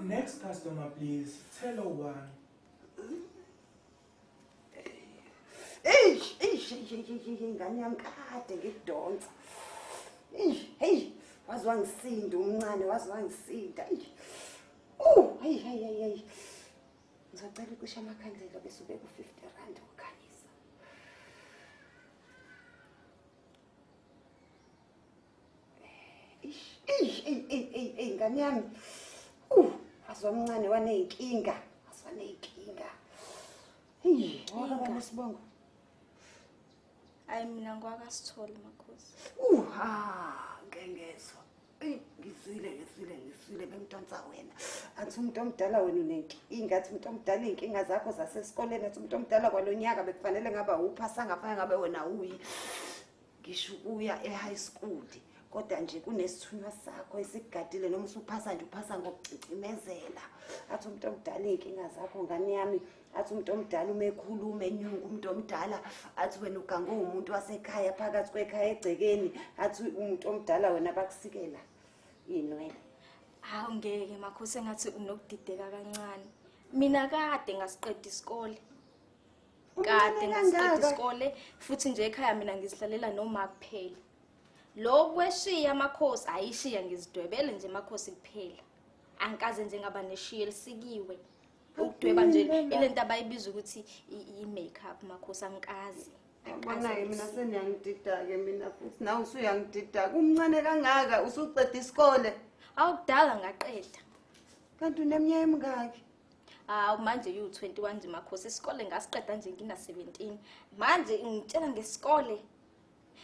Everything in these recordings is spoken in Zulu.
Next customer, please. Tell her one. Ingane yami kade ngidonsa. Hey, wazi wangisinda umncane, wazi wangisinda. Hey. Ngizocela ucisha amakhandlela bese ubeka u50 ukhanyisa. Ingane yami. Wazi wamncane waneyinkinga, wazi waneyinkinga. Hey, waba nesibongo. Hayi mina ngwakasithole makhosi. Ngengezwa. Ngizwile bengidonsa wena. Athi umuntu omdala wena unenkinga, athi umuntu omdala inkinga zakho zasesikoleni, athi umuntu omdala kwalonyaka bekufanele ngaba uphasa ngafana ngabe wena uyi. Ngisho ukuya e-high school. Kodwa nje kunesithunywa sakho esigadile noma usuphasa nje uphasa ngokucicimezela. Athi umuntu omdala inkinga zakho ngane yami. Athi umuntu omdala umekhuluma enyungu umuntu omdala athi wena ugange umuntu wasekhaya phakathi kwekhaya egcekeni athi umuntu omdala wena bakusikela inwele. Hawu ngeke makhosi engathi unokudideka kancane. Mina kade ngasiqeda isikole. Kade ngasiqeda isikole futhi nje ekhaya mina ngizihlalela noma kuphela. Lo kweshiya amakhosi ayishiya ngizidwebele nje amakhosi kuphela. Angikaze nje ngaba neshiya lisikiwe. Ukudweba nje ilento abayibiza ukuthi i-makeup makhosi angikazi. Bona ke mina seniyangidida ke mina futhi nawe usuyangidida. Kumncane kangaka usuqeda isikole. Awukudala ngaqeda. Kanti uneminyaka emingaki? Manje u21 nje makhosi isikole ngasiqeda nje ngina 17. Manje ngitshela ngesikole.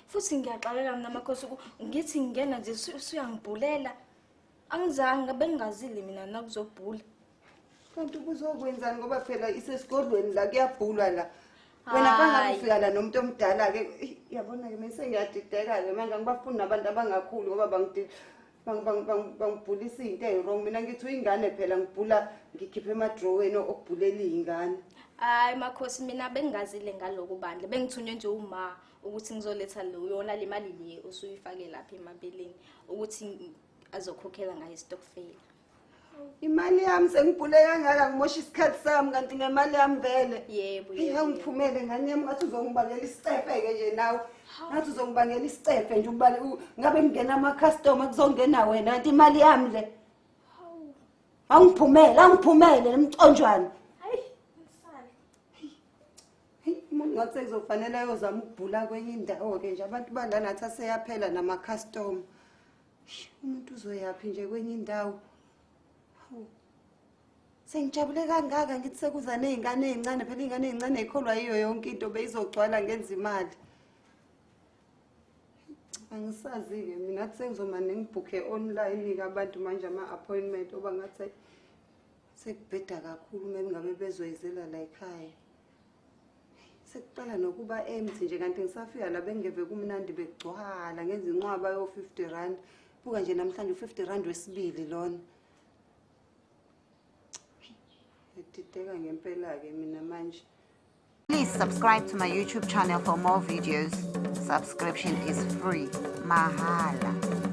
Futhi ngiyaxakeka mina makhosi ngithi ngena nje usuyangibhulela. Angizange bengingazile mina nakuzobhula. Kanti kuzokwenzani ngoba phela isesikolweni la kuyabhulwa la. Wena fanele ufika la nomuntu omdala ke yabona ke mina sengiyadideka ke manje ngibafuna nabantu abangakhulu ngoba bangibhulisa into ewrong. Mina ngithi uyingane phela ngibhula ngikhiphe emadrowini okubhulela izingane. Hayi makhosi mina bengingazile ngaloko bandle bengithunywe nje uma ukuthi ngizoletha lo yona le mali le usuyifake lapha emabeleni ukuthi azokhokhela ngayo istokfela. Imali yami sengibhule kangaka ngimosha isikhathi sami kanti ngemali yami vele. Yebo. Ngiphumele ngane yami ngathi uzongibangela isicefe ke nje nawe. Ngathi uzongibangela isicefe nje ubale ngabe ngena ama customer kuzongena wena kanti imali yami le. Angiphumele nemconjwana. Hayi, ngisale. Umuntu ngathi kuzofanele ayozama ukubhula kwenye indawo ke nje abantu balana athi aseyaphela nama customer. Umuntu uzoyaphi nje kwenye indawo. Sengijabule kangaka ngithi sekuza nezingane ezincane phela izingane ezincane ezikholwa yiyo yonke into beyizogcwala ngenza imali. Angisazi ke mina athi sengizoma ngibhuke online ke abantu manje ama appointment oba ngathi sekubheda kakhulu ngabe bezoyizela la ekhaya. Sekuqala nokuba empty nje kanti ngisafika la bengeve kumnandi begcwala ngenza inqwaba yo R50. Buka nje namhlanje u50 wesibili lona. Please subscribe to my YouTube channel for more videos. Subscription is free. Mahala.